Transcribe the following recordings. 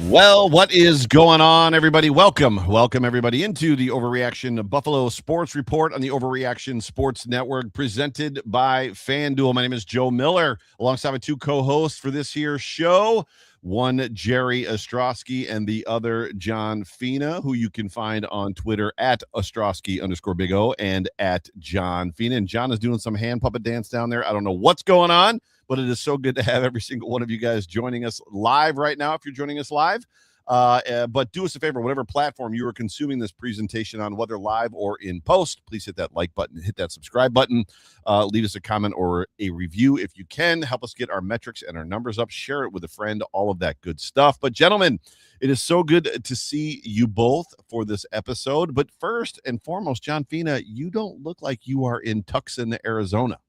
Well, what is going on, everybody? Welcome everybody into the Overreaction Buffalo Sports Report on the Overreaction Sports Network, presented by FanDuel. My name is Joe Miller, alongside my two co-hosts for this here show. One, Jerry Ostrowski, and the other, John Fina, who you can find on Twitter at Ostrowski_Big O and at John Fina. And John is doing some hand puppet dance down there. I don't know what's going on, but it is so good to have every single one of you guys joining us live right now, if you're joining us live. But do us a favor, whatever platform you are consuming this presentation on, whether live or in post, please hit that like button, hit that subscribe button, leave us a comment or a review if you can. Help us get our metrics and our numbers up. Share it with a friend, all of that good stuff. But gentlemen, it is so good to see you both for this episode. But first and foremost, John Fina, you don't look like you are in Tucson, Arizona.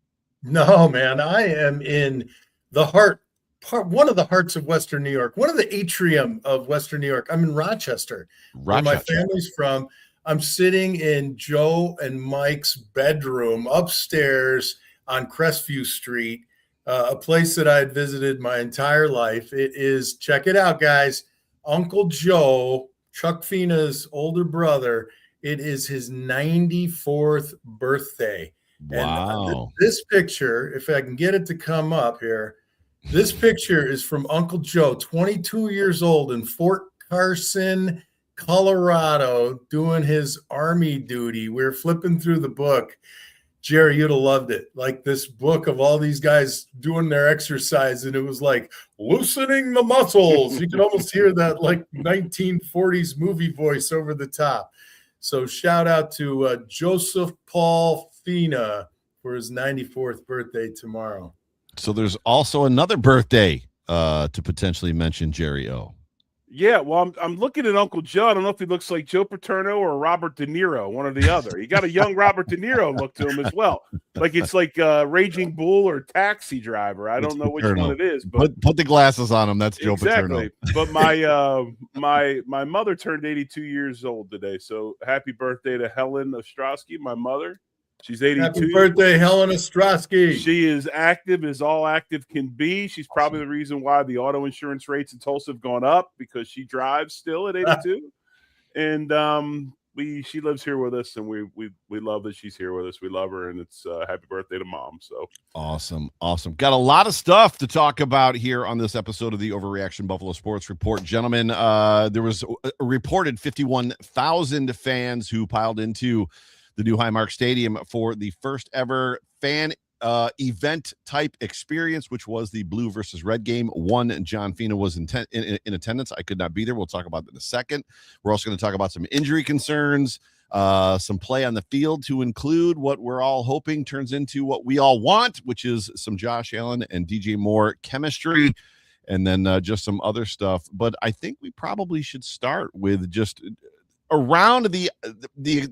No, man, I am in the one of the hearts of Western New York, one of the atrium of Western New York. I'm in Rochester, where my family's from. I'm sitting in Joe and Mike's bedroom upstairs on Crestview Street, a place that I had visited my entire life. It is, check it out, guys, Uncle Joe, Chuck Fina's older brother. It is his 94th birthday. Wow. And this picture, if I can get it to come up here, this picture is from Uncle Joe, 22 years old in Fort Carson, Colorado, doing his Army duty. We're flipping through the book. Jerry, you'd have loved it. Like this book of all these guys doing their exercise, and it was like loosening the muscles. You can almost hear that like 1940s movie voice over the top. So shout out to Joseph Paul Fina for his 94th birthday tomorrow. So there's also another birthday to potentially mention, Jerry O. Yeah, well, I'm looking at Uncle Joe. I don't know if he looks like Joe Paterno or Robert De Niro, one or the other. He got a young Robert De Niro look to him as well. Like it's like Raging Bull or Taxi Driver. I don't know which one it is. But put the glasses on him. That's Joe Paterno. But my mother turned 82 years old today. So happy birthday to Helen Ostrowski, my mother. She's 82. Happy birthday, Helen Ostrowski. She is active as all active can be. She's probably the reason why the auto insurance rates in Tulsa have gone up, because she drives still at 82. And she lives here with us, and we love that she's here with us. We love her, and it's happy birthday to Mom. So awesome. Got a lot of stuff to talk about here on this episode of the Overreaction Buffalo Sports Report. Gentlemen, there was a reported 51,000 fans who piled into the new Highmark Stadium for the first ever fan event type experience, which was the blue versus red game. One, John Fina was in attendance. I could not be there. We'll talk about that in a second. We're also going to talk about some injury concerns, some play on the field, to include what we're all hoping turns into what we all want, which is some Josh Allen and DJ Moore chemistry, and then just some other stuff. But I think we probably should start with just around the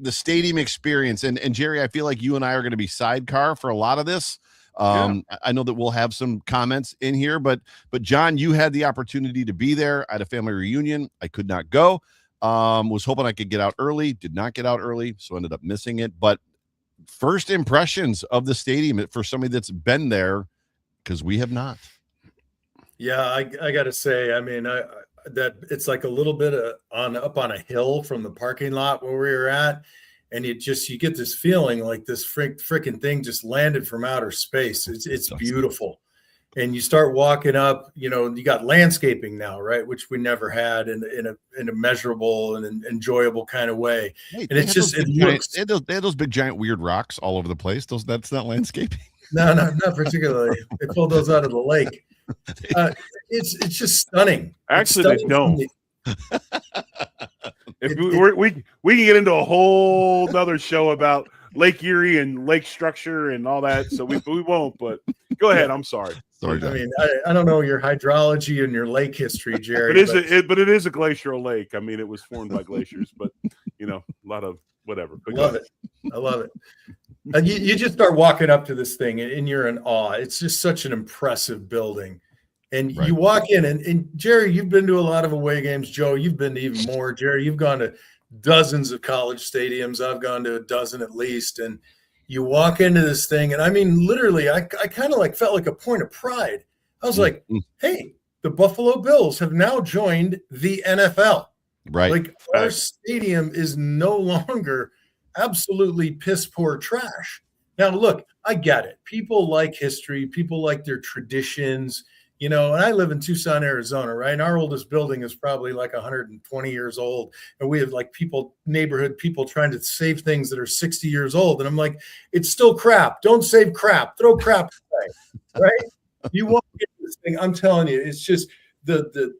stadium experience. And Jerry, I feel like you and I are going to be sidecar for a lot of this. I know that we'll have some comments in here, but John, you had the opportunity to be there at a family reunion. I could not go. Was hoping I could get out early, did not get out early, so ended up missing it. But first impressions of the stadium for somebody that's been there, because we have not. Yeah, I got to say, I mean, that it's like a little bit up on a hill from the parking lot where we were at, and you get this feeling like this freaking thing just landed from outer space. It's beautiful. And you start walking up, you got landscaping now, right, which we never had in a measurable and enjoyable kind of way. Hey, and it's just they had those big giant weird rocks all over the place. That's not landscaping. No, not particularly. They pulled those out of the lake. It's just stunning. Actually, they don't. We can get into a whole nother show about Lake Erie and lake structure and all that, so we won't. But go ahead. I'm sorry. Sorry, I mean, I don't know your hydrology and your lake history, Jerry. But it is a glacial lake. I mean, it was formed by glaciers, but a lot of whatever. But I love it. And you just start walking up to this thing and you're in awe. It's just such an impressive building. And right. You walk in and Jerry, you've been to a lot of away games. Joe, you've been to even more. Jerry, you've gone to dozens of college stadiums. I've gone to a dozen at least. And you walk into this thing. And I mean, literally, I kind of felt like a point of pride. I was like, hey, the Buffalo Bills have now joined the NFL. Right. Like our stadium is no longer absolutely piss poor trash. Now, look, I get it. People like history. People like their traditions, and I live in Tucson, Arizona, right? And our oldest building is probably like 120 years old. And we have like neighborhood people trying to save things that are 60 years old. And I'm like, it's still crap. Don't save crap. Throw crap away, right? You want to get this thing. I'm telling you, it's just the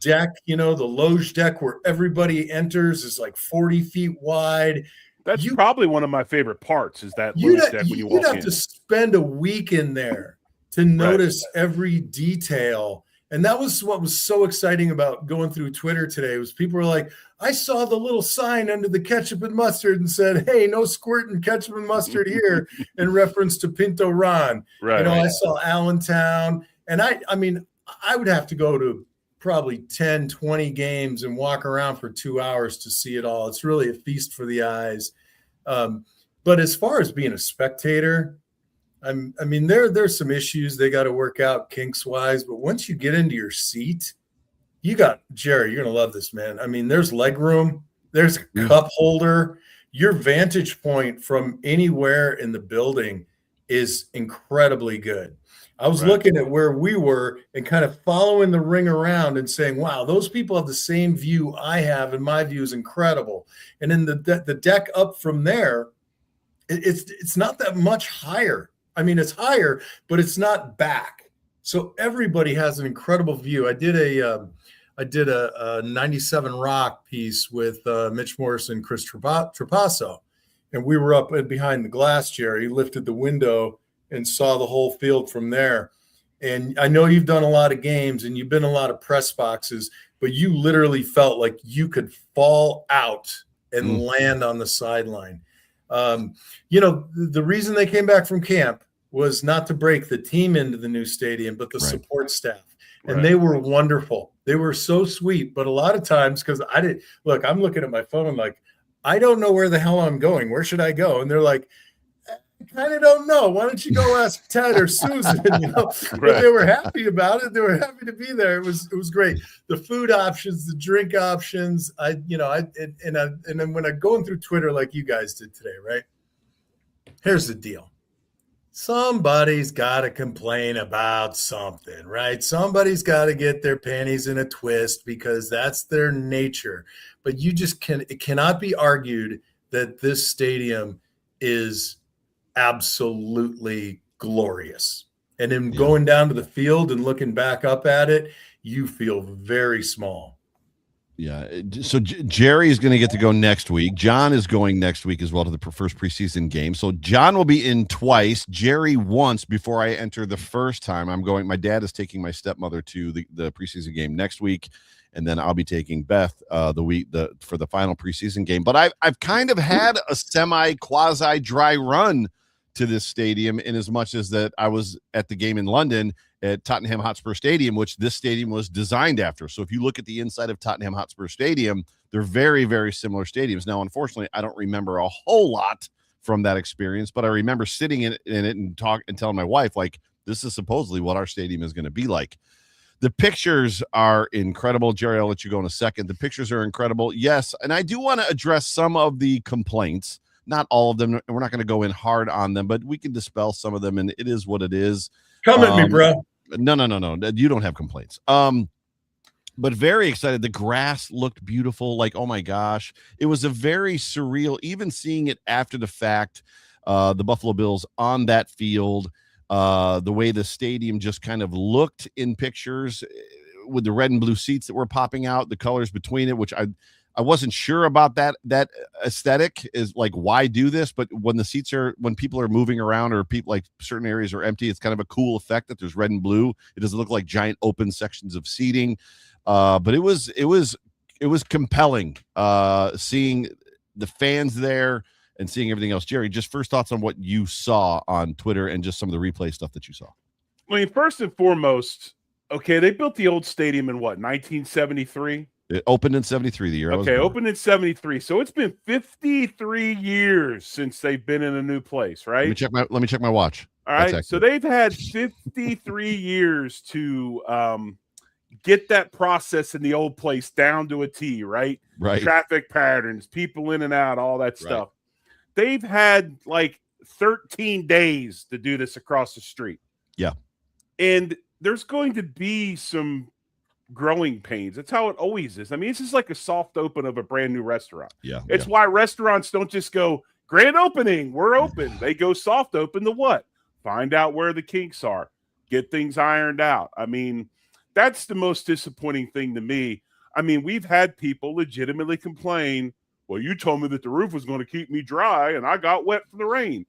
deck, the loge deck where everybody enters is like 40 feet wide. That's probably one of my favorite parts is that loge deck when you walk in. You'd have to spend a week in there to notice every detail. And that was what was so exciting about going through Twitter today was people were like, I saw the little sign under the ketchup and mustard and said, hey, no squirting ketchup and mustard here in reference to Pinto Ron. Right. I saw Allentown. And I mean, I would have to go to probably 10, 20 games and walk around for 2 hours to see it all. It's really a feast for the eyes. But as far as being a spectator, I mean, there's some issues they got to work out kinks wise, but once you get into your seat, Jerry, you're going to love this, man. I mean, there's leg room, there's a cup holder. Your vantage point from anywhere in the building is incredibly good. I was looking at where we were and kind of following the ring around and saying, wow, those people have the same view I have, and my view is incredible. And then the deck up from there, it's not that much higher. I mean, it's higher, but it's not back. So everybody has an incredible view. I did a 97 Rock piece with Mitch Morris and Chris Trapasso, and we were up behind the glass, Jerry. He lifted the window and saw the whole field from there. And I know you've done a lot of games and you've been in a lot of press boxes, but you literally felt like you could fall out and land on the sideline. The reason they came back from camp was not to break the team into the new stadium, but the support staff. And they were wonderful. They were so sweet. But a lot of times, because I'm looking at my phone like, I don't know where the hell I'm going. Where should I go? And they're like, I kind of don't know. Why don't you go ask Ted or Susan? But they were happy about it. They were happy to be there. It was great. The food options, the drink options. And then when I'm going through Twitter like you guys did today, right? Here's the deal. Somebody's got to complain about something, right? Somebody's got to get their panties in a twist because that's their nature. But it cannot be argued that this stadium is absolutely glorious. And in going down to the field and looking back up at it, you feel very small. Yeah. So Jerry is going to get to go next week. John is going next week as well to the first preseason game. So John will be in twice, Jerry once before I enter the first time. My dad is taking my stepmother to the preseason game next week. And then I'll be taking Beth for the final preseason game. But I've kind of had a quasi dry run to this stadium in as much as that I was at the game in London at Tottenham Hotspur Stadium, which this stadium was designed after. So if you look at the inside of Tottenham Hotspur Stadium, they're very, very similar stadiums. Now, unfortunately, I don't remember a whole lot from that experience, but I remember sitting in it and telling my wife, like, this is supposedly what our stadium is going to be like. The pictures are incredible. Jerry, I'll let you go in a second. The pictures are incredible. Yes, and I do want to address some of the complaints. Not all of them, and we're not going to go in hard on them, but we can dispel some of them, and it is what it is. Come at me, bro. No. You don't have complaints. But very excited. The grass looked beautiful. Like, oh my gosh. It was a very surreal, even seeing it after the fact, the Buffalo Bills on that field, the way the stadium just kind of looked in pictures with the red and blue seats that were popping out, the colors between it, which I wasn't sure about that aesthetic is like, why do this? But when people are moving around or people like certain areas are empty, it's kind of a cool effect that there's red and blue. It doesn't look like giant open sections of seating. But it was compelling seeing the fans there and seeing everything else. Jerry, just first thoughts on what you saw on Twitter and just some of the replay stuff that you saw. I mean, first and foremost, okay, they built the old stadium in what, 1973? It opened in 73, the year I was born. Opened in 73. So it's been 53 years since they've been in a new place, right? Let me check my watch. All right. So they've had 53 years to get that process in the old place down to a T, right? Right. Traffic patterns, people in and out, all that stuff. They've had like 13 days to do this across the street. Yeah. And there's going to be some growing pains. That's how it always is. I mean, this is like a soft open of a brand new restaurant. Yeah. It's why restaurants don't just go grand opening, we're open. They go soft open to what? Find out where the kinks are, get things ironed out. I mean, that's the most disappointing thing to me. I mean, we've had people legitimately complain, well, you told me that the roof was going to keep me dry and I got wet from the rain.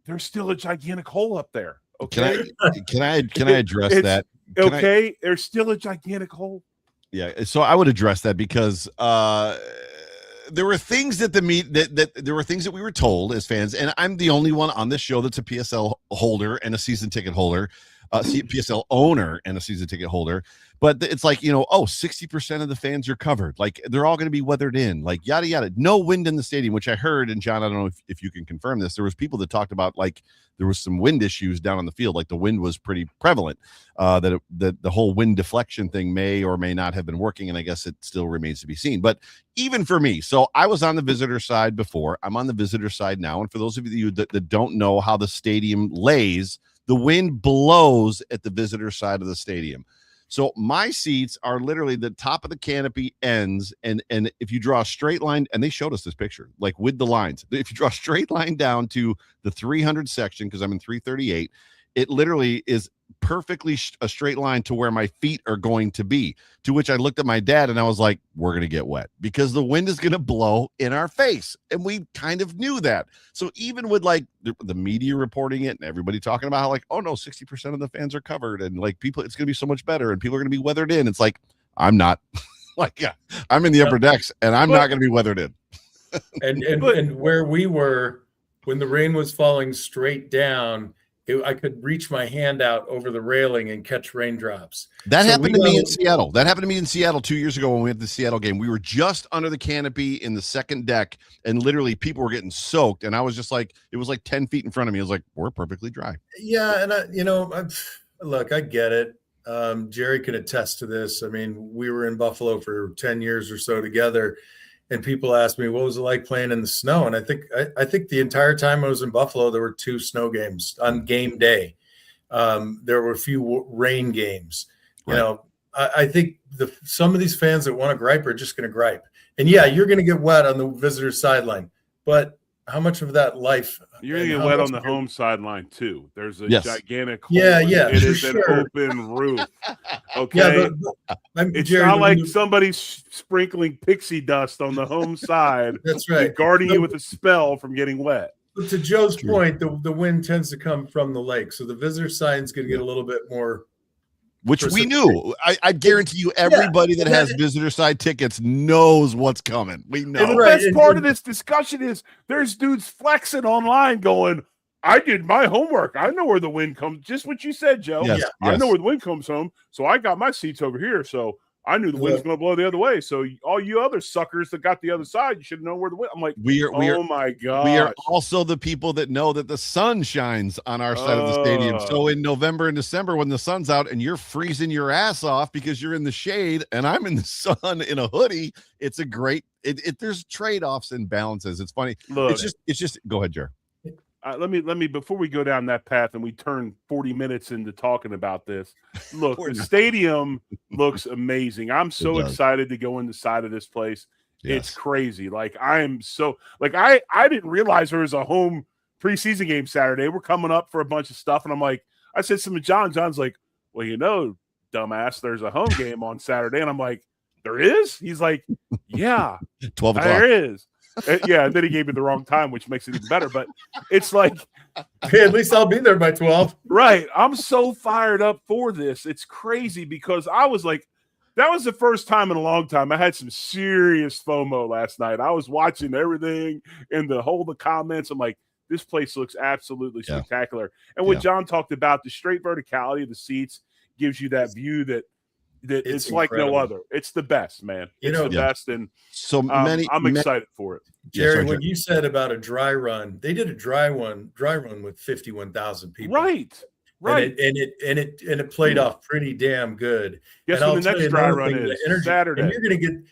There's still a gigantic hole up there. Okay. Can I address that? There's still a gigantic hole. Yeah. So I would address that because there were things that there were things that we were told as fans, and I'm the only one on this show that's a PSL holder and a season ticket holder, PSL owner and a season ticket holder. But it's like, 60% of the fans are covered. Like they're all going to be weathered in, like yada, yada. No wind in the stadium, which I heard. And John, I don't know if you can confirm this. There was people that talked about like there was some wind issues down on the field. Like the wind was pretty prevalent, that the whole wind deflection thing may or may not have been working. And I guess it still remains to be seen. But even for me, so I was on the visitor side before. I'm on the visitor side now. And for those of you that don't know how the stadium lays, the wind blows at the visitor side of the stadium. So my seats are literally the top of the canopy ends. And if you draw a straight line, and they showed us this picture, like with the lines, if you draw a straight line down to the 300 section, because I'm in 338, it literally is perfectly a straight line to where my feet are going to be, to which I looked at my dad and I was like, we're going to get wet because the wind is going to blow in our face. And we kind of knew that. So even with like the media reporting it and everybody talking about how like, oh no, 60% of the fans are covered and like people, it's going to be so much better and people are going to be weathered in. It's like, I'm not like, yeah, I'm in the upper decks and I'm not going to be weathered in. and where we were when the rain was falling straight down, I could reach my hand out over the railing and catch raindrops. That happened to me in Seattle. That happened to me in Seattle 2 years ago when we had the Seattle game. We were just under the canopy in the second deck, and literally people were getting soaked. And I was just like, it was like 10 feet in front of me. I was like, we're perfectly dry. Yeah, and look, I get it. Jerry can attest to this. I mean, we were in Buffalo for 10 years or so together. And people ask me, what was it like playing in the snow? And I think the entire time I was in Buffalo, there were 2 snow games on game day. There were a few rain games. Right. I think some of these fans that want to gripe are just going to gripe. And yeah, you're going to get wet on the visitor sideline. But how much of that life? You're going to get wet on the home sideline too. There's a gigantic hole. Yeah. It is an open roof. Okay. Yeah, it's Jerry, not like somebody's sprinkling pixie dust on the home side. That's right. Guarding you with a spell from getting wet. But to Joe's point, the wind tends to come from the lake. So the visitor side's going to get a little bit more. Which we knew. I guarantee you everybody that has visitor side tickets knows what's coming. We know. And the best part of this discussion is there's dudes flexing online going, I did my homework. I know where the wind comes. Just what you said, Joe. Yes, I know where the wind comes from. So I got my seats over here. So I knew the wind's going to blow the other way. So all you other suckers that got the other side, you should know where the wind. I'm like, oh my God. We are also the people that know that the sun shines on our side of the stadium. So in November and December, when the sun's out and you're freezing your ass off because you're in the shade and I'm in the sun in a hoodie, it's a great, there's trade-offs and balances. It's funny. Look, it's just, go ahead, Jer. Let me before we go down that path and we turn 40 minutes into talking about this. Look, the stadium looks amazing. I'm so excited to go in the side of this place. Yes. It's crazy. Like I am so like I didn't realize there was a home preseason game Saturday. We're coming up for a bunch of stuff, and I'm like, I said something to John. John's like, well, dumbass, there's a home game on Saturday, and I'm like, there is? He's like, yeah, 12 o'clock. There is. Yeah, and then he gave me the wrong time, which makes it even better. But it's like, hey, at least I'll be there by 12. Right. I'm so fired up for this. It's crazy because I was like, that was the first time in a long time I had some serious FOMO last night. I was watching everything and the comments. I'm like, this place looks absolutely spectacular. And what John talked about, the straight verticality of the seats gives you that view that it's like no other. It's the best, man. It's the best, and so I'm excited for it. Jerry, when you said about a dry run, they did a dry run with 51,000 people. Right. Right. And it played off pretty damn good. Guess And I'll when the tell next you dry another run thing, the is? energy, Saturday. and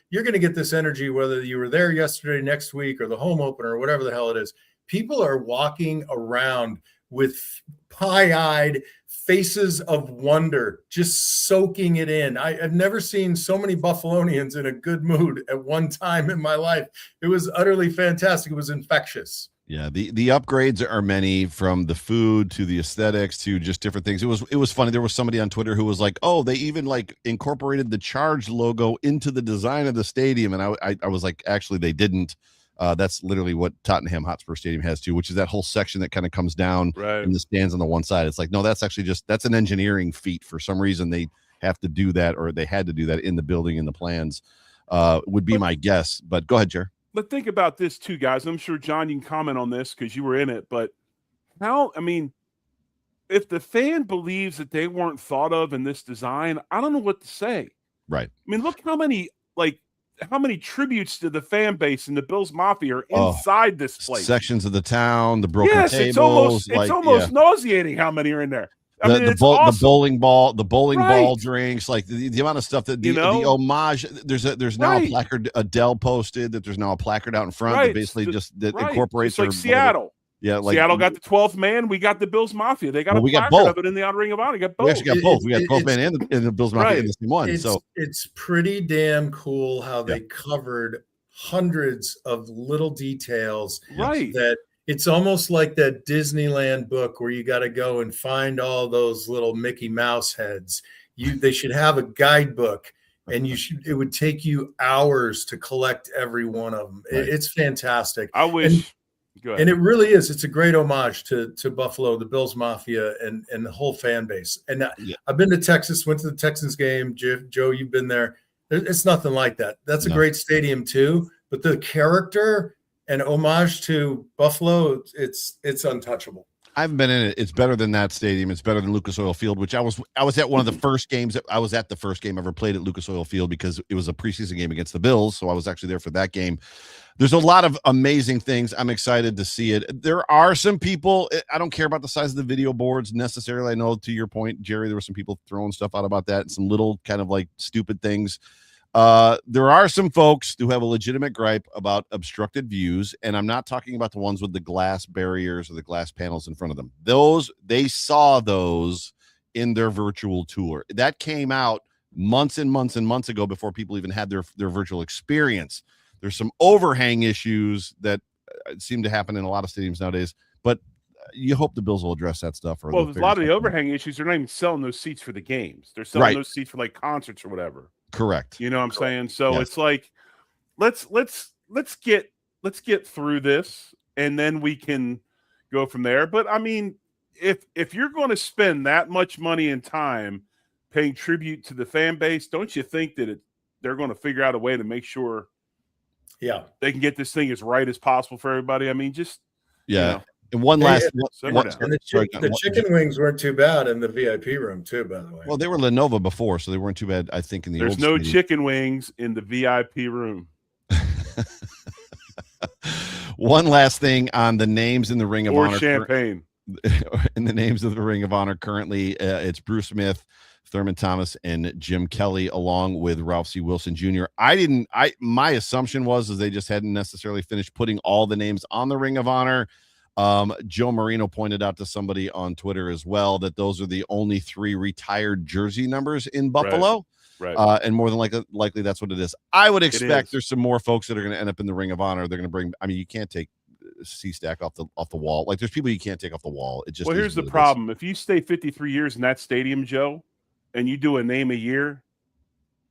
you're gonna get this energy whether you were there yesterday, next week, or the home opener, or whatever the hell it is. People are walking around with pie-eyed faces of wonder, just soaking it in. I've never seen so many Buffalonians in a good mood at one time in my life. It was utterly fantastic. It was infectious. Yeah, the upgrades are many, from the food to the aesthetics to just different things. It was funny. There was somebody on Twitter who was like, "Oh, they even like incorporated the Charge logo into the design of the stadium," and I was like, "Actually, they didn't." That's literally what Tottenham Hotspur Stadium has too, which is that whole section that kind of comes down and the stands on the one side. It's like, no, that's actually that's an engineering feat. For some reason, they have to do that, or they had to do that in the building, in the plans. Would be my guess. But go ahead, Jer. But think about this too, guys. I'm sure, John, you can comment on this because you were in it. But if the fan believes that they weren't thought of in this design, I don't know what to say. Right. I mean, look how many tributes to the fan base and the Bills Mafia are inside this place. Sections of the town, the broken it's tables. almost nauseating how many are in there. The bowling ball drinks, like the amount of stuff that the homage. There's now a placard. Adele posted that there's now a placard out in front that basically incorporates. It's like Seattle. Yeah, like Seattle got the 12th man. We got the Bills Mafia. They got a placard of it in the Ring of Honor. We got both. We actually got both. We got 12th man and the Bills Mafia in the same one. So it's pretty damn cool how they covered hundreds of little details. Right. That it's almost like that Disneyland book where you got to go and find all those little Mickey Mouse heads. They should have a guidebook, and it would take you hours to collect every one of them. Right. It's fantastic. I wish. And it really is. It's a great homage to Buffalo, the Bills Mafia, and the whole fan base. And I've been to Texas, went to the Texans game. Joe, you've been there. It's nothing like that. That's a great stadium too. But the character and homage to Buffalo, it's untouchable. I haven't been in it. It's better than that stadium. It's better than Lucas Oil Field, which I was at one of the first games. I was at the first game ever played at Lucas Oil Field because it was a preseason game against the Bills. So I was actually there for that game. There's a lot of amazing things. I'm excited to see it. There are some people, I don't care about the size of the video boards necessarily. I know, to your point, Jerry, there were some people throwing stuff out about that, some little kind of like stupid things. There are some folks who have a legitimate gripe about obstructed views, and I'm not talking about the ones with the glass barriers or the glass panels in front of them. They saw those in their virtual tour. That came out months and months and months ago before people even had their virtual experience. There's some overhang issues that seem to happen in a lot of stadiums nowadays, but you hope the Bills will address that stuff. Well, a lot of the overhang issues, they're not even selling those seats for the games. They're selling those seats for like concerts or whatever. Correct. You know what I'm saying? So it's like, let's get through this, and then we can go from there. But I mean, if you're going to spend that much money and time paying tribute to the fan base, don't you think that they're going to figure out a way to make sure they can get this thing as right as possible for everybody? I mean, just And one last, the chicken wings weren't too bad in the VIP room too, by the way. Well, they were Lenovo before, so they weren't too bad. I think in the there's no chicken wings in the VIP room. One last thing on the names in the Ring of Honor. Or champagne. In the names of the Ring of Honor currently, it's Bruce Smith, Thurman Thomas, and Jim Kelly, along with Ralph C. Wilson Jr. My assumption was they just hadn't necessarily finished putting all the names on the Ring of Honor. Joe Marino pointed out to somebody on Twitter as well that those are the only 3 retired jersey numbers in Buffalo. Right. And more than likely that's what it is. I would expect there's some more folks that are going to end up in the Ring of Honor. They're going to bring, I mean, you can't take C-Stack off the wall. Like, there's people you can't take off the wall. It just, well, here's the problem. If you stay 53 years in that stadium, Joe, and you do a name a year,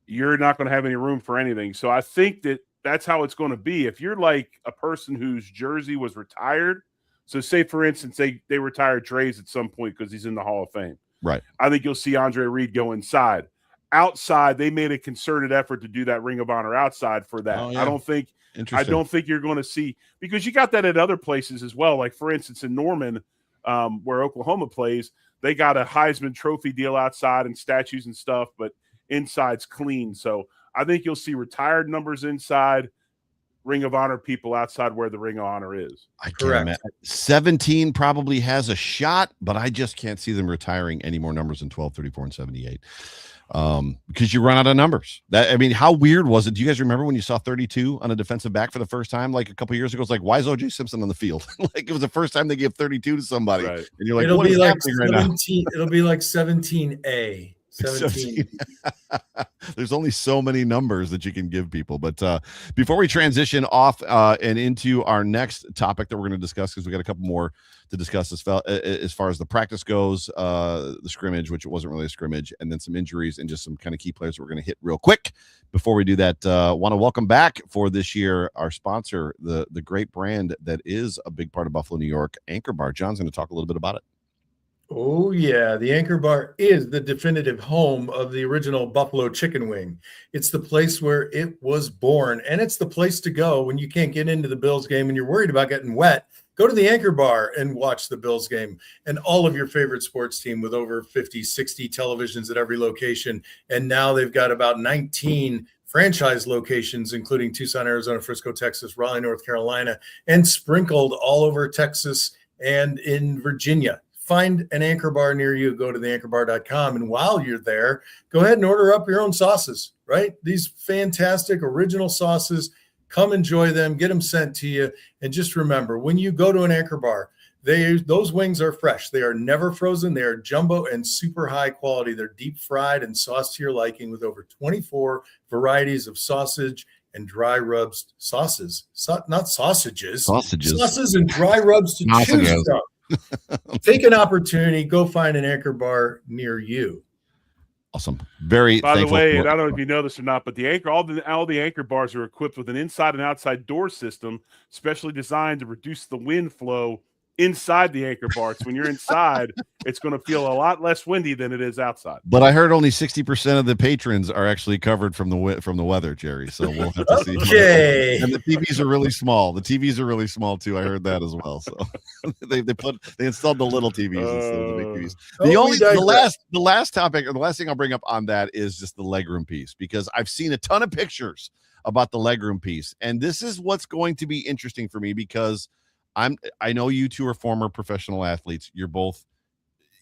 you're not going to have any room for anything. So I think that's how it's going to be. If you're like a person whose jersey was retired, so say, for instance, they retired Dre's at some point because he's in the Hall of Fame. Right. I think you'll see Andre Reed go inside. Outside, they made a concerted effort to do that Ring of Honor outside for that. Oh, yeah. I don't think you're going to see, because you got that at other places as well. Like, for instance, in Norman, where Oklahoma plays, they got a Heisman Trophy deal outside and statues and stuff, but inside's clean. So I think you'll see retired numbers inside, Ring of Honor people outside where the Ring of Honor is. I can't Correct. imagine. 17 probably has a shot, but I just can't see them retiring any more numbers than 12, 34, and 78. Because you run out of numbers. How weird was it? Do you guys remember when you saw 32 on a defensive back for the first time, like a couple years ago? It's like, why is OJ Simpson on the field? Like, it was the first time they gave 32 to somebody, Right. and you're like, It'll what be is like happening right now? 17. It'll be like 17A. 17. There's only so many numbers that you can give people. But before we transition off and into our next topic that we're going to discuss, because we got a couple more to discuss as far as the practice goes, the scrimmage, which it wasn't really a scrimmage, and then some injuries and just some kind of key players that we're going to hit real quick. Before we do that, want to welcome back for this year our sponsor, the great brand that is a big part of Buffalo, New York, Anchor Bar. John's going to talk a little bit about it. Oh, yeah. The Anchor Bar is the definitive home of the original Buffalo chicken wing. It's the place where it was born, and it's the place to go when you can't get into the Bills game and you're worried about getting wet. Go to the Anchor Bar and watch the Bills game and all of your favorite sports team with over 50, 60 televisions at every location. And now they've got about 19 franchise locations, including Tucson, Arizona, Frisco, Texas, Raleigh, North Carolina, and sprinkled all over Texas and in Virginia. Find an Anchor Bar near you. Go to theanchorbar.com. And while you're there, go ahead and order up your own sauces, right? These fantastic original sauces. Come enjoy them. Get them sent to you. And just remember, when you go to an Anchor Bar, those wings are fresh. They are never frozen. They are jumbo and super high quality. They're deep fried and sauced to your liking with over 24 varieties of sausage and dry rubs. Sauces, not sausages. Sauces and dry rubs to choose from. Take an opportunity, go find an Anchor Bar near you. Awesome. Very By the thankful way, for- and I don't know if you know this or not, but all the Anchor Bars are equipped with an inside and outside door system specially designed to reduce the wind flow inside the Anchor Bar. So when you're inside, it's going to feel a lot less windy than it is outside. But I heard only 60% of the patrons are actually covered from the weather, Jerry. So we'll have to see. Okay. And the TVs are really small. The TVs are really small too. I heard that as well. So they installed the little TVs instead of the big TVs. The last topic, or the last thing I'll bring up on that is just the legroom piece, because I've seen a ton of pictures about the legroom piece, and this is what's going to be interesting for me, because I know you two are former professional athletes. You're both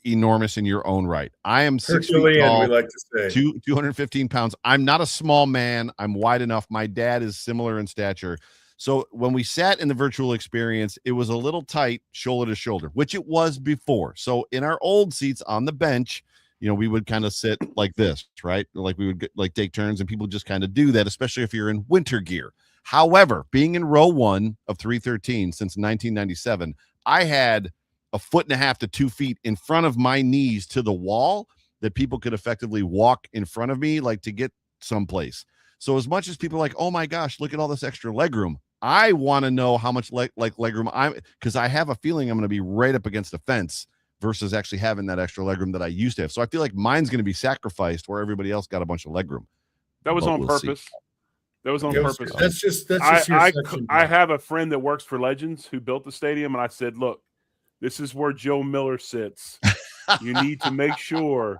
enormous in your own right. I am 6 feet tall, we like to say. 215 pounds. I'm not a small man. I'm wide enough. My dad is similar in stature. So when we sat in the virtual experience, it was a little tight, shoulder to shoulder, which it was before. So in our old seats on the bench, we would kind of sit like this, right? Like we would take turns, and people just kind of do that, especially if you're in winter gear. However, being in row 1 of 313 since 1997, I had 1.5 feet to 2 feet in front of my knees to the wall that people could effectively walk in front of me, like to get someplace. So as much as people are like, oh my gosh, look at all this extra legroom, I want to know how much legroom because I have a feeling I'm going to be right up against the fence versus actually having that extra legroom that I used to have. So I feel like mine's going to be sacrificed where everybody else got a bunch of legroom. That was on purpose. See. That was on purpose. That's just I have a friend that works for Legends who built the stadium, and I said, look, this is where Joe Miller sits. You need to make sure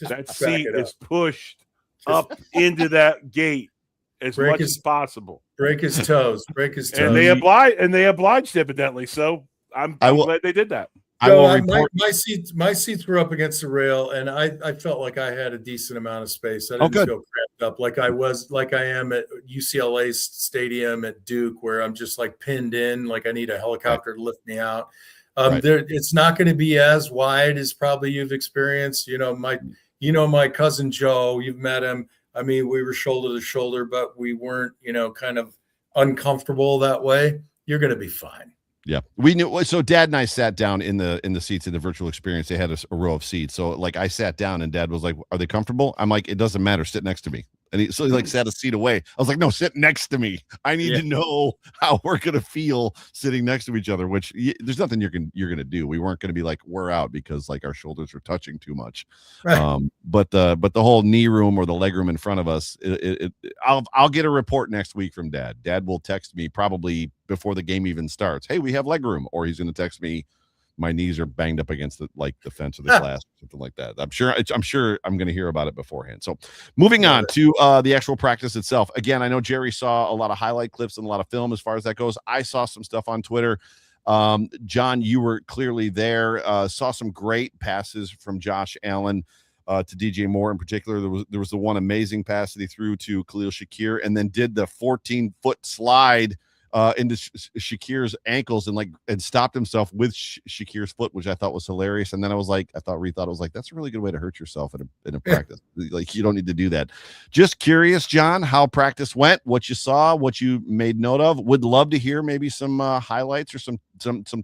that seat is pushed up into that gate as much as possible. Break his toes. And they obliged evidently. So I'm glad they did that. My seats were up against the rail, and I felt like I had a decent amount of space. I didn't feel cramped up like I am at UCLA's stadium at Duke, where I'm just like pinned in, like I need a helicopter to lift me out. It's not going to be as wide as probably you've experienced. My cousin Joe, you've met him. I mean, we were shoulder to shoulder, but we weren't, kind of uncomfortable that way. You're going to be fine. Yeah, we knew. So Dad and I sat down in the seats in the virtual experience. They had a row of seats. So like I sat down, and Dad was like, "Are they comfortable?" I'm like, "It doesn't matter. Sit next to me." And he sat a seat away. I was like, "No, sit next to me. I need to know how we're gonna feel sitting next to each other." Which there's nothing you're gonna do. We weren't gonna be like, we're out because like our shoulders are touching too much. Right. But the whole knee room or the leg room in front of us, I'll get a report next week from Dad. Dad will text me probably before the game even starts. Hey, we have leg room, or he's gonna text me my knees are banged up against the fence or the glass or something like that. I'm sure I'm going to hear about it beforehand. So moving on to the actual practice itself. Again, I know Jerry saw a lot of highlight clips and a lot of film as far as that goes. I saw some stuff on Twitter. John, you were clearly there. Saw some great passes from Josh Allen to DJ Moore in particular. There was the one amazing pass that he threw to Khalil Shakir, and then did the 14-foot slide into Shakir's ankles and stopped himself with Shakir's foot, which I thought was hilarious. And then Reed thought it was like, that's a really good way to hurt yourself in a practice. Like, you don't need to do that. Just curious, John, how practice went, what you saw, what you made note of. Would love to hear maybe some highlights or some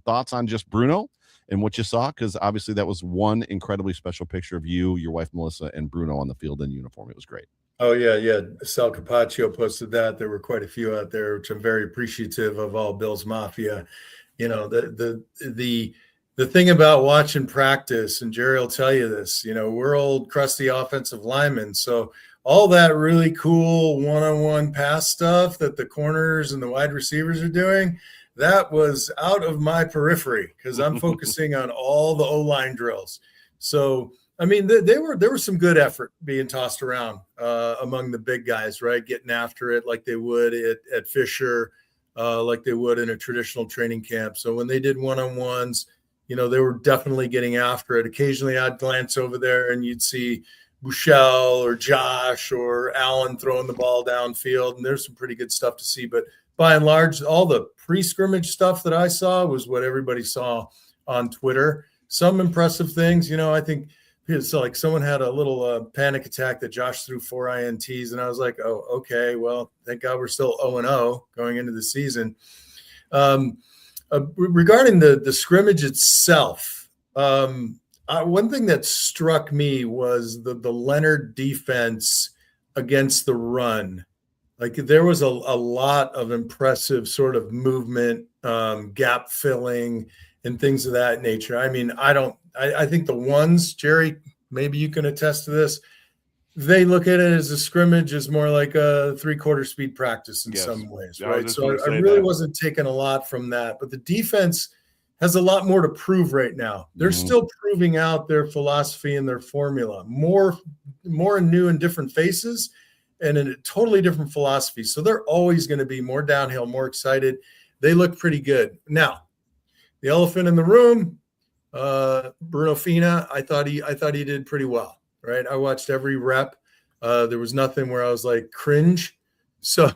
thoughts on just Bruno and what you saw, because obviously that was one incredibly special picture of you, your wife Melissa, and Bruno on the field in uniform. It was great. Oh, yeah. Sal Capaccio posted that. There were quite a few out there, which I'm very appreciative of, all Bills Mafia. You know, the thing about watching practice, and Jerry will tell you this, you know, we're old crusty offensive linemen. So all that really cool one-on-one pass stuff that the corners and the wide receivers are doing, that was out of my periphery because I'm focusing on all the O-line drills. So I mean, there was some good effort being tossed around among the big guys, right? Getting after it like they would at Fisher, like they would in a traditional training camp. So when they did one-on-ones, you know, they were definitely getting after it. Occasionally I'd glance over there and you'd see Bushell or Josh or Allen throwing the ball downfield, and there's some pretty good stuff to see. But by and large, all the pre-scrimmage stuff that I saw was what everybody saw on Twitter. Some impressive things, you know, I think – it's like someone had a little panic attack that Josh threw 4 INTs, and I was like, oh, okay, well, thank God we're still 0-0 going into the season. Regarding the scrimmage itself, one thing that struck me was the Leonard defense against the run. Like, there was a lot of impressive sort of movement, gap filling, and things of that nature. I mean, I think the ones, Jerry, maybe you can attest to this, they look at it as a scrimmage as more like a 3/4 speed practice in some ways, right? So I really wasn't taking a lot from that. But the defense has a lot more to prove right now. They're still proving out their philosophy and their formula, more new and different faces and in a totally different philosophy. So they're always going to be more downhill, more excited. They look pretty good. Now, the elephant in the room, Bruno Fina, I thought he did pretty well, right? I watched every rep. There was nothing where I was like cringe. So,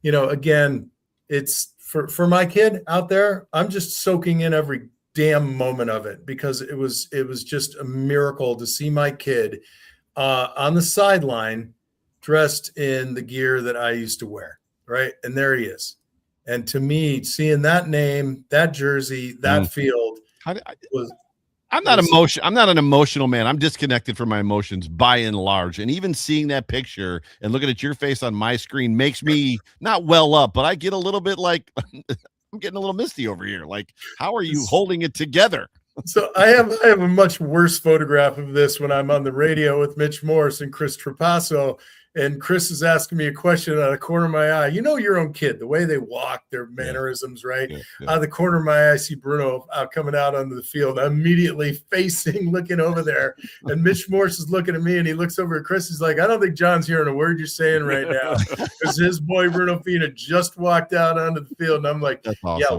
you know, again, it's for my kid out there, I'm just soaking in every damn moment of it because it was just a miracle to see my kid on the sideline dressed in the gear that I used to wear, right? And there he is. And to me, seeing that name, that jersey, that field was. I'm not an emotional man. I'm disconnected from my emotions by and large. And even seeing that picture and looking at your face on my screen makes me not well up, but I get a little bit like I'm getting a little misty over here. Like, how are you holding it together? So I have a much worse photograph of this when I'm on the radio with Mitch Morse and Chris Trapasso. And Chris is asking me a question out of the corner of my eye. You know your own kid, the way they walk, their mannerisms, right? Yeah. Out of the corner of my eye, I see Bruno coming out onto the field. I'm immediately looking over there. And Mitch Morse is looking at me, and he looks over at Chris. He's like, I don't think John's hearing a word you're saying right now. Because his boy, Bruno Fina, just walked out onto the field. And I'm like, that's awesome. Yeah,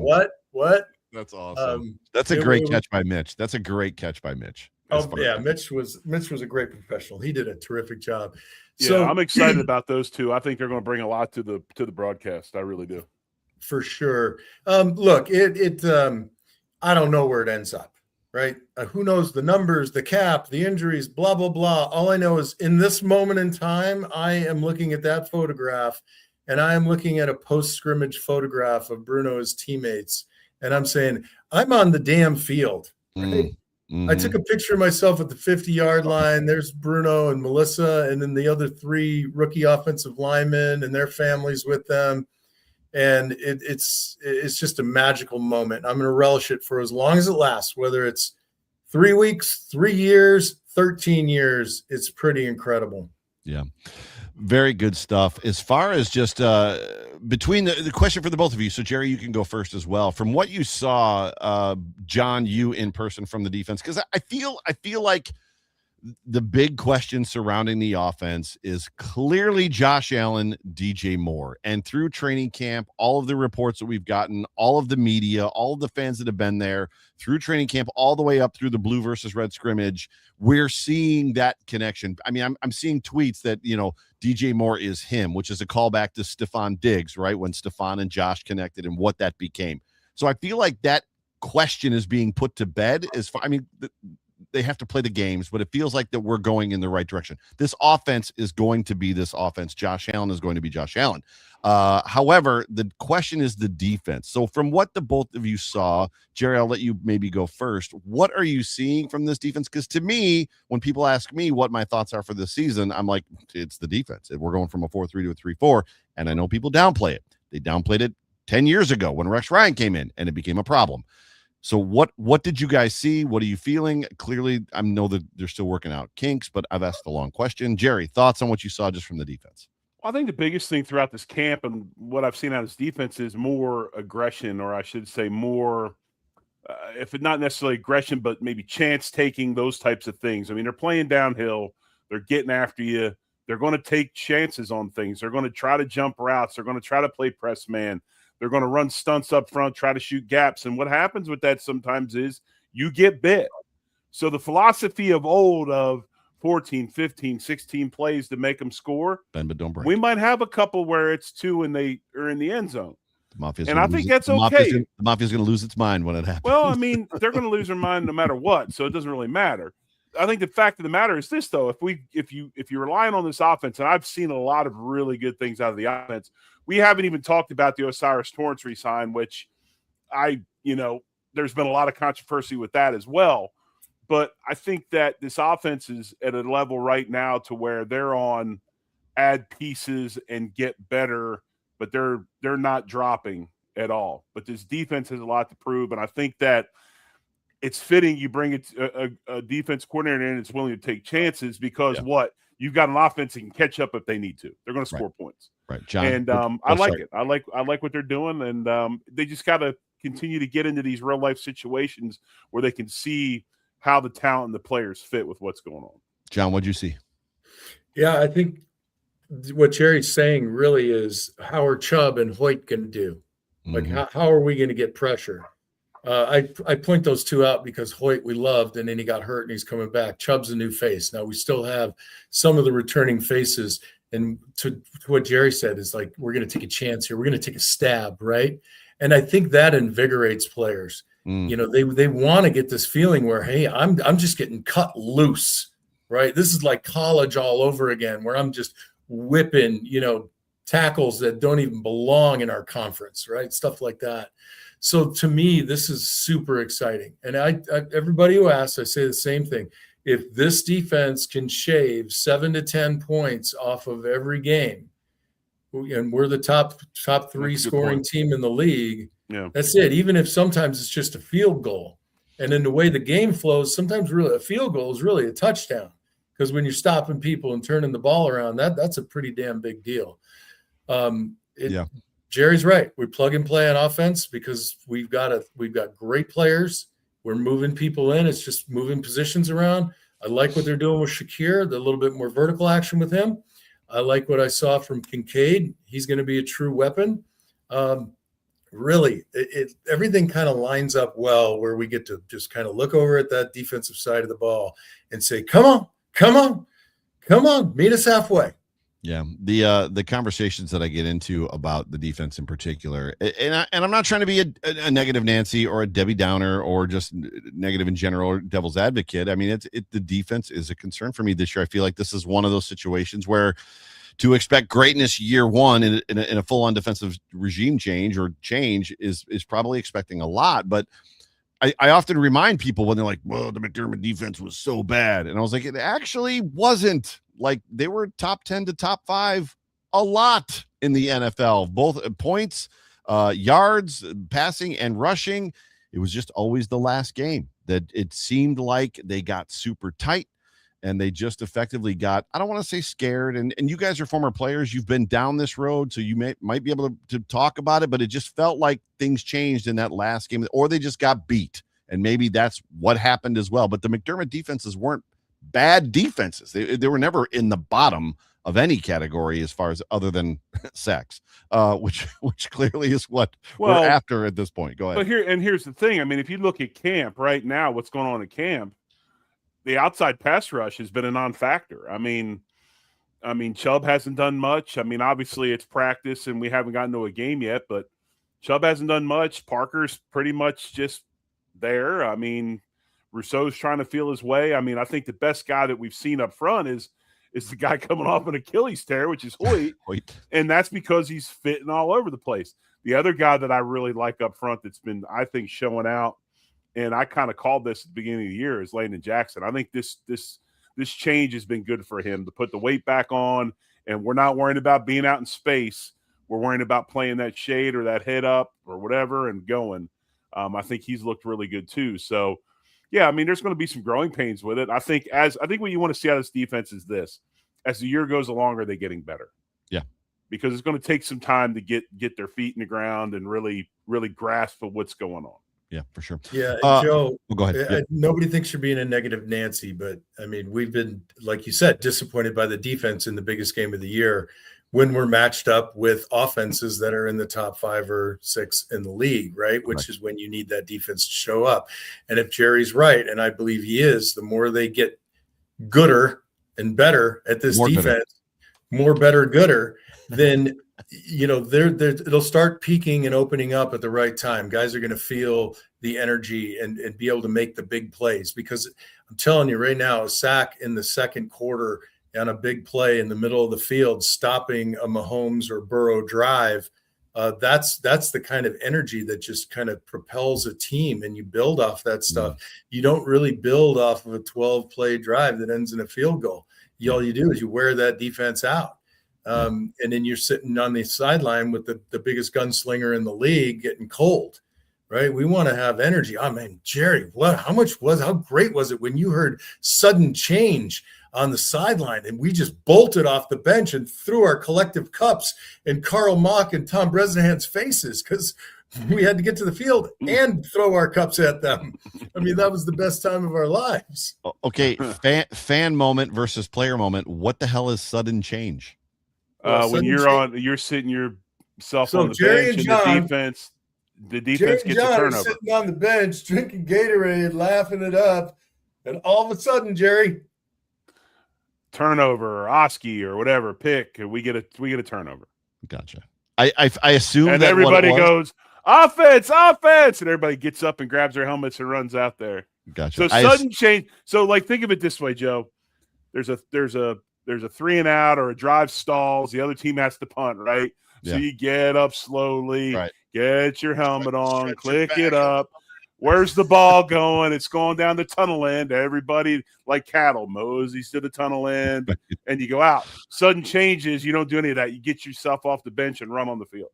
what? That's awesome. That's a great catch by Mitch. That's a great catch by Mitch. Yeah, Mitch was a great professional. He did a terrific job. Yeah, so, I'm excited about those two. I think they're going to bring a lot to the broadcast. I really do. For sure. Look, I don't know where it ends up, right? Who knows the numbers, the cap, the injuries, blah, blah, blah. All I know is in this moment in time, I am looking at that photograph, and I am looking at a post-scrimmage photograph of Bruno's teammates, and I'm saying, I'm on the damn field, right? Mm-hmm. I took a picture of myself at the 50-yard line. There's Bruno and Melissa, and then the other 3 rookie offensive linemen and their families with them. And it's just a magical moment. I'm going to relish it for as long as it lasts, whether it's 3 weeks, 3 years, 13 years. It's pretty incredible. Yeah. Very good stuff. As far as just between the question for the both of you, so Jerry, you can go first as well. From what you saw, John, you in person from the defense, because I feel like the big question surrounding the offense is clearly Josh Allen, DJ Moore. And through training camp, all of the reports that we've gotten, all of the media, all of the fans that have been there through training camp, all the way up through the blue versus red scrimmage, we're seeing that connection. I mean, I'm seeing tweets that, DJ Moore is him, which is a callback to Stephon Diggs, right? When Stephon and Josh connected and what that became. So I feel like that question is being put to bed they have to play the games, but it feels like that we're going in the right direction. This offense is going to be this offense. Josh Allen is going to be Josh Allen. However, the question is the defense. So from what the both of you saw, Jerry, I'll let you maybe go first. What are you seeing from this defense? Because to me, when people ask me what my thoughts are for this season, I'm like, it's the defense. We're going from a 4-3 to a 3-4, and I know people downplay it. They downplayed it 10 years ago when Rex Ryan came in, and it became a problem. So what did you guys see? What are you feeling? Clearly, I know that they're still working out kinks, but I've asked a long question. Jerry, thoughts on what you saw just from the defense? Well, I think the biggest thing throughout this camp and what I've seen out of this defense is more aggression, or I should say more, if it's not necessarily aggression, but maybe chance taking, those types of things. I mean, they're playing downhill. They're getting after you. They're going to take chances on things. They're going to try to jump routes. They're going to try to play press man. They're going to run stunts up front, try to shoot gaps. And what happens with that sometimes is you get bit. So the philosophy of old of 14, 15, 16 plays to make them score, bend but don't break. We might have a couple where it's 2 and they are in the end zone. And I think that's okay. The Mafia's going to lose its mind when it happens. Well, I mean, they're going to lose their mind no matter what, so it doesn't really matter. I think the fact of the matter is this, though. If you're relying on this offense, and I've seen a lot of really good things out of the offense. We haven't even talked about the Osiris Torrance resign, which there's been a lot of controversy with that as well. But I think that this offense is at a level right now to where they're on add pieces and get better, but they're not dropping at all. But this defense has a lot to prove, and I think that it's fitting you bring a defense coordinator in that's willing to take chances because you've got an offense that can catch up if they need to. They're going to score points. Right, John. And I like it. I like what they're doing, and they just got to continue to get into these real life situations where they can see how the talent and the players fit with what's going on. John, what'd you see? Yeah, I think what Jerry's saying really is how are Chubb and Hoyt going to do? Like, how are we going to get pressure? I point those two out because Hoyt we loved, and then he got hurt and he's coming back. Chubb's a new face. Now we still have some of the returning faces. And to what Jerry said is like, we're going to take a chance here. We're going to take a stab, right? And I think that invigorates players. They want to get this feeling where, hey, I'm just getting cut loose, right? This is like college all over again, where I'm just whipping, tackles that don't even belong in our conference, right? Stuff like that. So to me, this is super exciting. And I everybody who asks, I say the same thing. If this defense can shave 7 to 10 points off of every game, and we're the top 3 scoring team in the league, that's it. Even if sometimes it's just a field goal. And in the way the game flows, sometimes really a field goal is really a touchdown, because when you're stopping people and turning the ball around, that's a pretty damn big deal. Jerry's right. We plug and play on offense because we've got great players. We're moving people in. It's just moving positions around. I like what they're doing with Shakir, the little bit more vertical action with him. I like what I saw from Kincaid. He's going to be a true weapon. Really, everything kind of lines up well where we get to just kind of look over at that defensive side of the ball and say, come on, meet us halfway. Yeah, the conversations that I get into about the defense in particular, and I'm not trying to be a negative Nancy or a Debbie Downer or just negative in general or devil's advocate. I mean, the defense is a concern for me this year. I feel like this is one of those situations where to expect greatness year one in a full-on defensive regime change is probably expecting a lot. But I often remind people when they're like, well, the McDermott defense was so bad. And I was like, it actually wasn't. Like, they were top 10 to top 5 a lot in the NFL, both points, yards, passing and rushing. It was just always the last game that it seemed like they got super tight. and they just effectively got, I don't want to say scared, and you guys are former players. You've been down this road, so you might be able to talk about it, but it just felt like things changed in that last game, or they just got beat, and maybe that's what happened as well. But the McDermott defenses weren't bad defenses. They were never in the bottom of any category as far as other than sacks, which clearly is what we're after at this point. Go ahead. But here's the thing. I mean, if you look at camp right now, what's going on at camp, the outside pass rush has been a non-factor. I mean, Chubb hasn't done much. I mean, obviously it's practice and we haven't gotten to a game yet, but Chubb hasn't done much. Parker's pretty much just there. I mean, Rousseau's trying to feel his way. I mean, I think the best guy that we've seen up front is the guy coming off an Achilles tear, which is Hoyt. And that's because he's fitting all over the place. The other guy that I really like up front that's been, I think, showing out, and I kind of called this at the beginning of the year, is Landon Jackson. I think this change has been good for him to put the weight back on, and we're not worrying about being out in space. We're worrying about playing that shade or that head up or whatever and going. I think he's looked really good too. So, yeah, I mean, there's going to be some growing pains with it. I think what you want to see out of this defense is this: as the year goes along, are they getting better? Yeah, because it's going to take some time to get their feet in the ground and really grasp of what's going on. Yeah, for sure. Yeah, Joe, go ahead. Nobody thinks you're being a negative Nancy, but I mean, we've been, like you said, disappointed by the defense in the biggest game of the year when we're matched up with offenses that are in the top 5 or 6 in the league, right? Which is when you need that defense to show up. And if Jerry's right, and I believe he is, the more they get gooder and better at this defense, more better, gooder, then it'll start peaking and opening up at the right time. Guys are going to feel the energy and be able to make the big plays, because I'm telling you right now, a sack in the second quarter on a big play in the middle of the field, stopping a Mahomes or Burrow drive, that's the kind of energy that just kind of propels a team, and you build off that stuff. You don't really build off of a 12-play drive that ends in a field goal. All you do is you wear that defense out. And then you're sitting on the sideline with the biggest gunslinger in the league getting cold, right? We want to have energy. I mean, Jerry, how great was it when you heard sudden change on the sideline and we just bolted off the bench and threw our collective cups in Karl Mock and Tom Bresnahan's faces because we had to get to the field and throw our cups at them. I mean, that was the best time of our lives. Okay, fan moment versus player moment. What the hell is sudden change? When you're sitting yourself on the bench, and the defense gets a turnover. Sitting on the bench, drinking Gatorade, laughing it up, and all of a sudden, Jerry, turnover or Oski or whatever pick, and we get a turnover. Gotcha. I assume and that everybody goes offense, and everybody gets up and grabs their helmets and runs out there. Gotcha. So sudden change. So like, think of it this way, Joe. There's a 3-and-out or a drive stalls. The other team has to punt, right? So you get up slowly, get your helmet on, click it up. Where's the ball going? It's going down the tunnel end. Everybody, like cattle, moseys to the tunnel end, and you go out. Sudden changes, you don't do any of that. You get yourself off the bench and run on the field.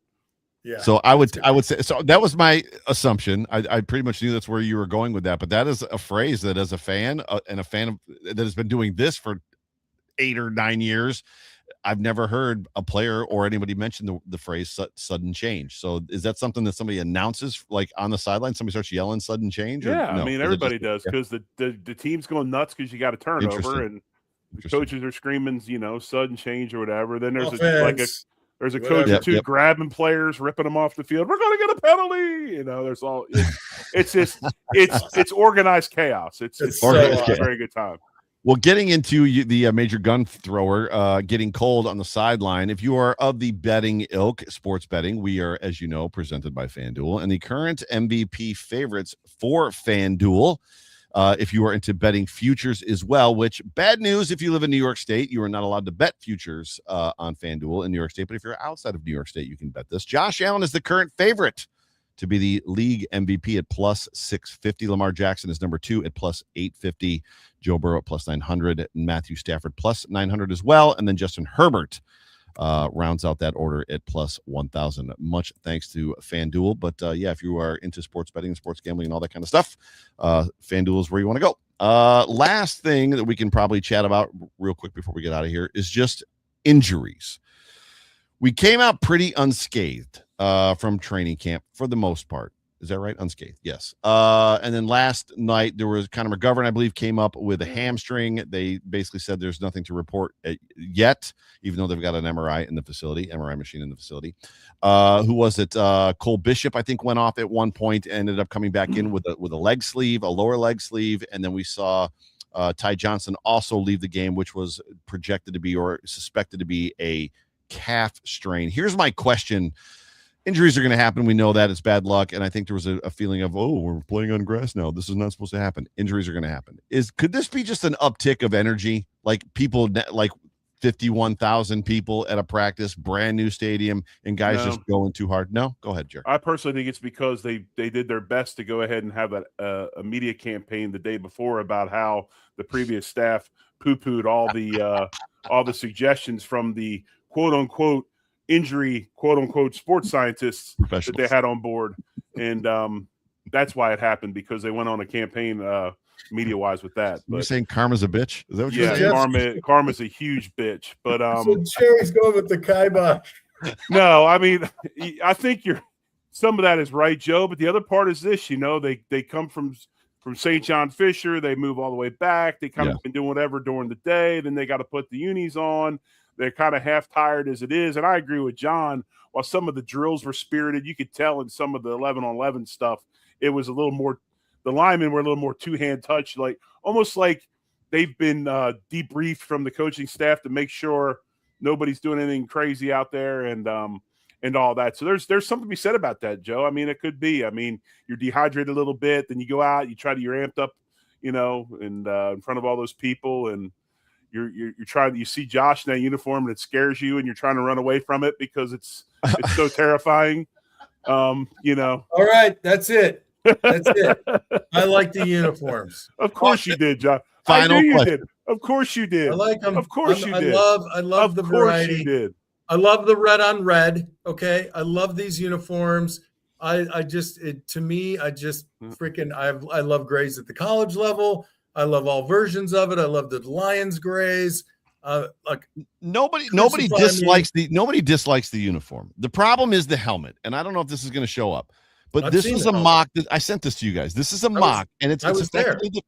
Yeah. So I would say, so that was my assumption. I pretty much knew that's where you were going with that, but that is a phrase that, as a fan and a fan that has been doing this for 8 or 9 years, I've never heard a player or anybody mention the phrase sudden change. So is that something that somebody announces, like on the sideline? Somebody starts yelling sudden change? Yeah, no? I mean, everybody does, because the team's going nuts because you got a turnover and the coaches are screaming, sudden change or whatever. Then there's there's a coach or two grabbing players, ripping them off the field. We're going to get a penalty. There's all it's organized chaos. It's a very good time. Well, getting into the major gun thrower getting cold on the sideline, if you are of the betting ilk, sports betting, we are, as you know, presented by FanDuel, and the current MVP favorites for FanDuel, if you are into betting futures as well, which, bad news, if you live in New York State, you are not allowed to bet futures on FanDuel in New York State, but if you're outside of New York State, you can bet this. Josh Allen is the current favorite to be the league MVP at plus 650. Lamar Jackson is number 2 at plus 850. Joe Burrow at plus 900. Matthew Stafford plus 900 as well. And then Justin Herbert rounds out that order at plus 1,000. Much thanks to FanDuel. But yeah, if you are into sports betting, sports gambling, and all that kind of stuff, FanDuel is where you want to go. Last thing that we can probably chat about real quick before we get out of here is just injuries. We came out pretty unscathed from training camp for the most part. Is that right? Unscathed. Yes. And then last night there was Connor McGovern, I believe, came up with a hamstring. They basically said there's nothing to report yet, even though they've got an MRI machine in the facility. Who was it? Cole Bishop, I think, went off at one point, ended up coming back in with a leg sleeve, a lower leg sleeve. And then we saw Ty Johnson also leave the game, which was projected to be or suspected to be a calf strain. Here's my question. Injuries are going to happen. We know that it's bad luck. And I think there was a feeling of, oh, we're playing on grass now. This is not supposed to happen. Injuries are going to happen. Could this be just an uptick of energy? Like people, like 51,000 people at a practice, brand new stadium, and guys just going too hard? No? Go ahead, Jerry. I personally think it's because they did their best to go ahead and have a media campaign the day before about how the previous staff poo-pooed all the suggestions from the quote-unquote injury, quote-unquote sports scientists that they had on board. And that's why it happened, because they went on a campaign media-wise with that. But, you're saying karma's a bitch? Is that what you're saying? Yeah, karma's a huge bitch. But so Jerry's going with the kibosh. No, I mean, I think some of that is right, Joe. But the other part is this, they come from St. John Fisher. They move all the way back. They kind of been doing whatever during the day. Then they got to put the unis on. They're kind of half tired as it is. And I agree with John. While some of the drills were spirited, you could tell in some of the 11-on-11 stuff, it was a little more, the linemen were a little more two-hand touch, like almost like they've been debriefed from the coaching staff to make sure nobody's doing anything crazy out there and all that. So there's something to be said about that, Joe. I mean, it could be. I mean, you're dehydrated a little bit, then you go out, you're amped up, and in front of all those people, and you're trying. You see Josh in that uniform, and it scares you, and you're trying to run away from it because it's so terrifying. All right, that's it. That's it. I like the uniforms. Of course you did, Josh. Final I knew you question. did. Of course you did. I like them. Of course you did. I love the variety. You did. I love the red on red. Okay, I love these uniforms. I love grays at the college level. I love all versions of it. I love the Lions grays. Nobody dislikes the uniform. The problem is the helmet, and I don't know if this is going to show up, but this is a mock. I sent this to you guys. This is a mock, and it's effectively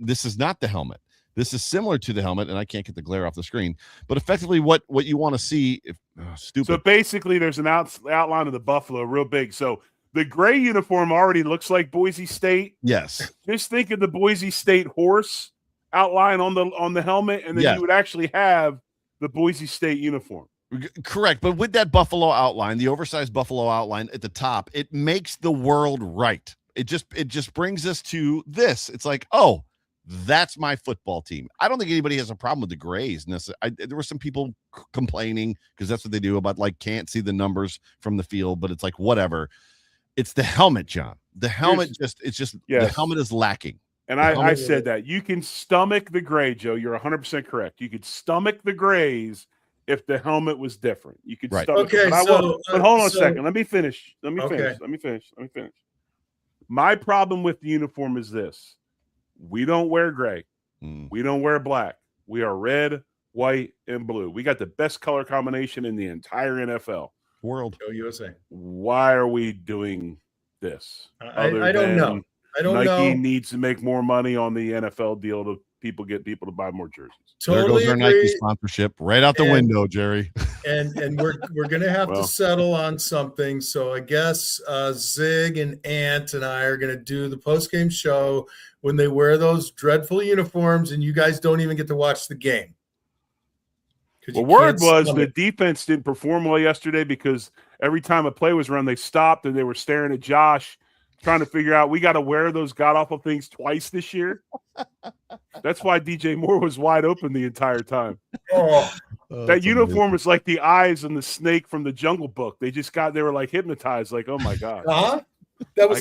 this is not the helmet. This is similar to the helmet, and I can't get the glare off the screen. But effectively, what you want to see, stupid. So basically, there's an outline of the Buffalo, real big. So the gray uniform already looks like Boise State. Yes. Just think of the Boise State horse outline on the helmet, and then you would actually have the Boise State uniform. Correct. But with that Buffalo outline, the oversized Buffalo outline at the top, it makes the world right. It just brings us to this. It's like, oh, that's my football team. I don't think anybody has a problem with the grays. There were some people complaining because that's what they do about, like, can't see the numbers from the field, but it's like, whatever. It's the helmet, John. The helmet the helmet is lacking. And I said that you can stomach the gray, Joe. You're 100% correct. You could stomach the grays if the helmet was different. You could stomach it. But hold on a second. Let me finish. Let me finish. My problem with the uniform is this. We don't wear gray. We don't wear black. We are red, white, and blue. We got the best color combination in the entire NFL. World. Go USA. Why are we doing this? I don't know. Nike needs to make more money on the NFL deal to get people to buy more jerseys. Totally there goes our Nike sponsorship right out the window, Jerry. And we're gonna have to settle on something. So I guess Zig and Ant and I are gonna do the post-game show when they wear those dreadful uniforms, and you guys don't even get to watch the game. The word was the defense didn't perform well yesterday because every time a play was run, they stopped and they were staring at Josh, trying to figure out, we got to wear those god-awful things twice this year. That's why DJ Moore was wide open the entire time. That uniform was like the eyes and the snake from the Jungle Book. They were like hypnotized, like, oh my God. That was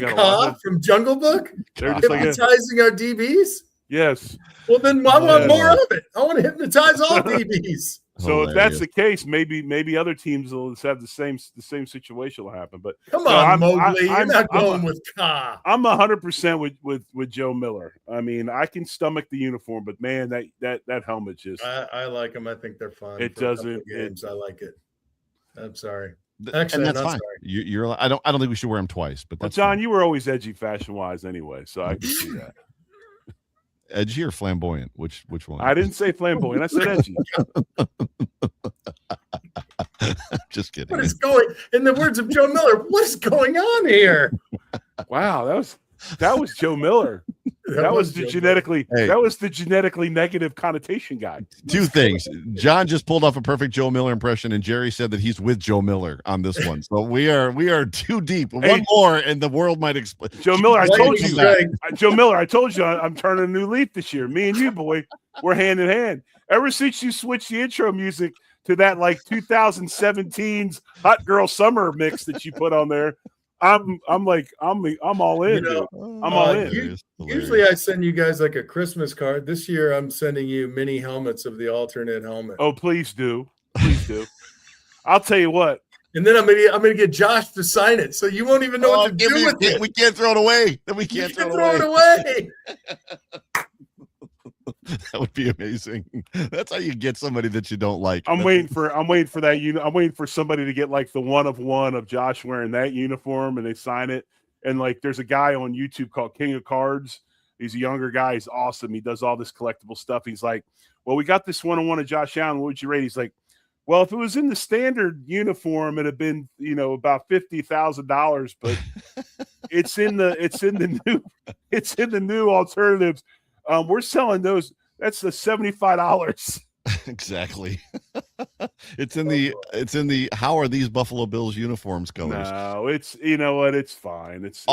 from Jungle Book? They're just hypnotizing our DBs? Yes. Well, then I want more of it. I want to hypnotize all DBs. So if that's the case, maybe other teams will have the same situation will happen. But come on, Mowgli, you're not going with Ka. I'm 100% with Joe Miller. I mean, I can stomach the uniform, but man, that helmet just I like them. I think they're fun. It doesn't. I like it. I'm sorry. Actually, and that's fine. You're. I don't think we should wear them twice. But that's John. fine. You were always edgy fashion wise anyway, so I can see that. Edgy or flamboyant? Which one? I didn't say flamboyant. I said edgy. Just kidding. What is going? In the words of Joe Miller, what is going on here? Wow, that was Joe Miller. That was the genetically negative connotation guy. Two things. John just pulled off a perfect Joe Miller impression, and Jerry said that he's with Joe Miller on this one. So we are too deep. Hey, one more, and the world might explode. Joe Miller, I told you. Joe Miller, I told you I'm turning a new leaf this year. Me and you, boy, we're hand in hand. Ever since you switched the intro music to that like 2017's Hot Girl Summer mix that you put on there, I'm all in. I'm all in. Usually I send you guys like a Christmas card. This year I'm sending you mini helmets of the alternate helmet. Oh, please do. Please do. I'll tell you what. And then I'm gonna get Josh to sign it, so you won't even know what to do with it. We can't throw it away. Then we can't throw it away. That would be amazing. That's how you get somebody that you don't like. I'm waiting for that. I'm waiting for somebody to get like the one of Josh wearing that uniform, and they sign it. And like, there's a guy on YouTube called King of Cards. He's a younger guy. He's awesome. He does all this collectible stuff. He's like, well, we got this 1-on-1 of Josh Allen. What would you rate? He's like, well, if it was in the standard uniform, it'd have been, about $50,000, but it's in the new alternatives. We're selling those. That's the $75. Exactly. It's in the how are these Buffalo Bills uniforms colors? No, it's it's fine. It's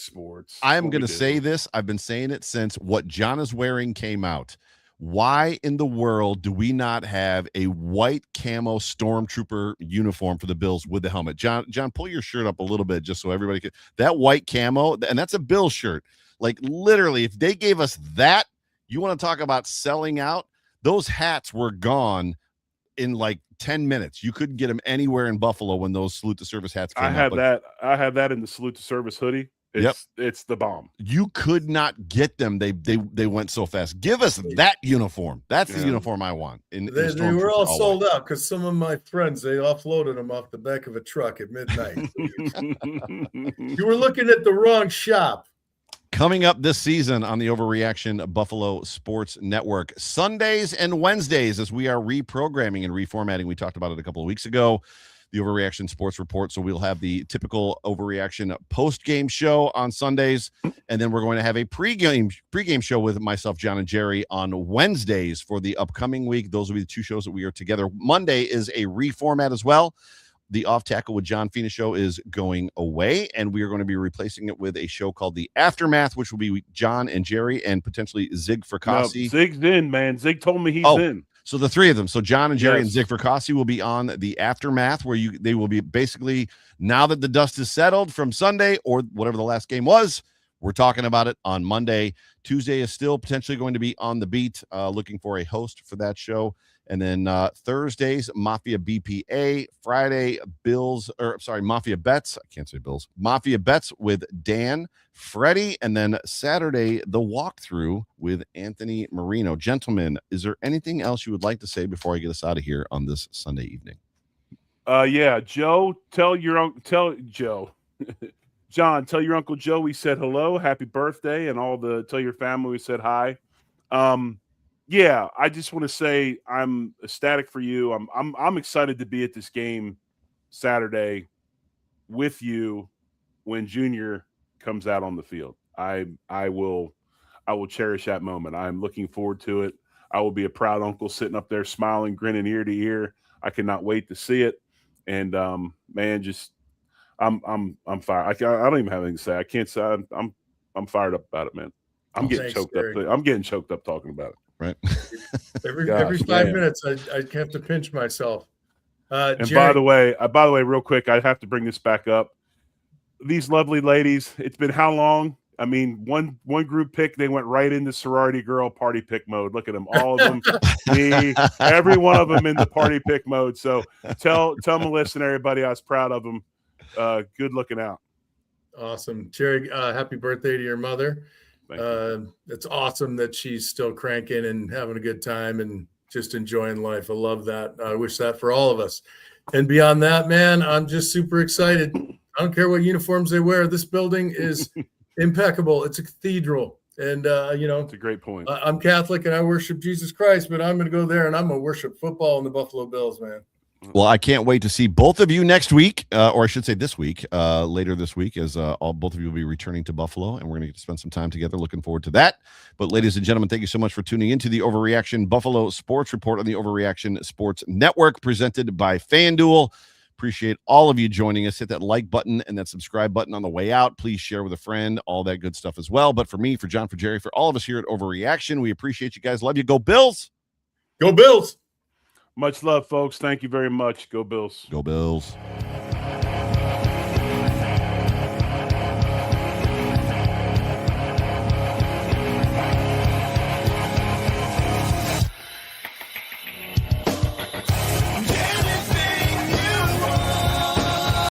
sports. I'm going to say this. I've been saying it since what John is wearing came out. Why in the world do we not have a white camo stormtrooper uniform for the Bills with the helmet? John, pull your shirt up a little bit just so everybody can. That white camo, and that's a Bills shirt. Like literally, if they gave us that, you want to talk about selling out? Those hats were gone in like 10 minutes. You couldn't get them anywhere in Buffalo when those Salute to Service hats came out. I have that in the Salute to Service hoodie. It's the bomb. You could not get them. They went so fast. Give us that uniform. That's the uniform I want. They were all sold out because some of my friends, they offloaded them off the back of a truck at midnight. You were looking at the wrong shop. Coming up this season on the Overreaction Buffalo Sports Network, Sundays and Wednesdays, as we are reprogramming and reformatting. We talked about it a couple of weeks ago, the Overreaction Sports Report. So we'll have the typical Overreaction post-game show on Sundays, and then we're going to have a pregame show with myself, John, and Jerry on Wednesdays for the upcoming week. Those will be the two shows that we are together. Monday is a reformat as well. The Off Tackle with John Fina show is going away, and we are going to be replacing it with a show called The Aftermath, which will be John and Jerry and potentially Zig Fracassi. No, Zig's in, man. Zig told me he's in. So the three of them. So John and Jerry and Zig Fracassi will be on The Aftermath, where they will be basically, now that the dust is settled from Sunday or whatever the last game was, we're talking about it on Monday. Tuesday is still potentially going to be on the beat, looking for a host for that show. And then Thursdays, Mafia BPA. Friday, Mafia Bets. I can't say Bills. Mafia Bets with Dan, Freddie. And then Saturday, the walkthrough with Anthony Marino. Gentlemen, is there anything else you would like to say before I get us out of here on this Sunday evening? Yeah, Joe, tell Joe. John, tell your Uncle Joe we said hello, happy birthday, and tell your family we said hi. Yeah, I just want to say I'm ecstatic for you. I'm excited to be at this game Saturday with you when Junior comes out on the field. I will cherish that moment. I'm looking forward to it. I will be a proud uncle sitting up there smiling, grinning ear to ear. I cannot wait to see it. And man, just I'm fired. I don't even have anything to say. I can't say I'm fired up about it, man. I'm getting choked up. I'm getting choked up talking about it. Right. every 5 minutes, I have to pinch myself. And Jerry, by the way, real quick, I have to bring this back up. These lovely ladies. It's been how long? I mean, one group pick, they went right into sorority girl party pick mode. Look at them, all of them, me, every one of them in the party pick mode. So tell Melissa and everybody I was proud of them. Good looking out. Awesome. Jerry, happy birthday to your mother. Thank you. It's awesome that she's still cranking and having a good time and just enjoying life. I love that. I wish that for all of us. And beyond that, man, I'm just super excited. I don't care what uniforms they wear. This building is impeccable. It's a cathedral. And, That's a great point. I'm Catholic and I worship Jesus Christ, but I'm going to go there and I'm going to worship football and the Buffalo Bills, man. Well, I can't wait to see both of you next week, or I should say this week, later this week, as both of you will be returning to Buffalo, and we're going to get to spend some time together. Looking forward to that. But ladies and gentlemen, thank you so much for tuning into the Overreaction Buffalo Sports Report on the Overreaction Sports Network, presented by FanDuel. Appreciate all of you joining us. Hit that like button and that subscribe button on the way out. Please share with a friend, all that good stuff as well. But for me, for John, for Jerry, for all of us here at Overreaction, we appreciate you guys. Love you. Go Bills. Go Bills. Much love, folks. Thank you very much. Go Bills. Go Bills.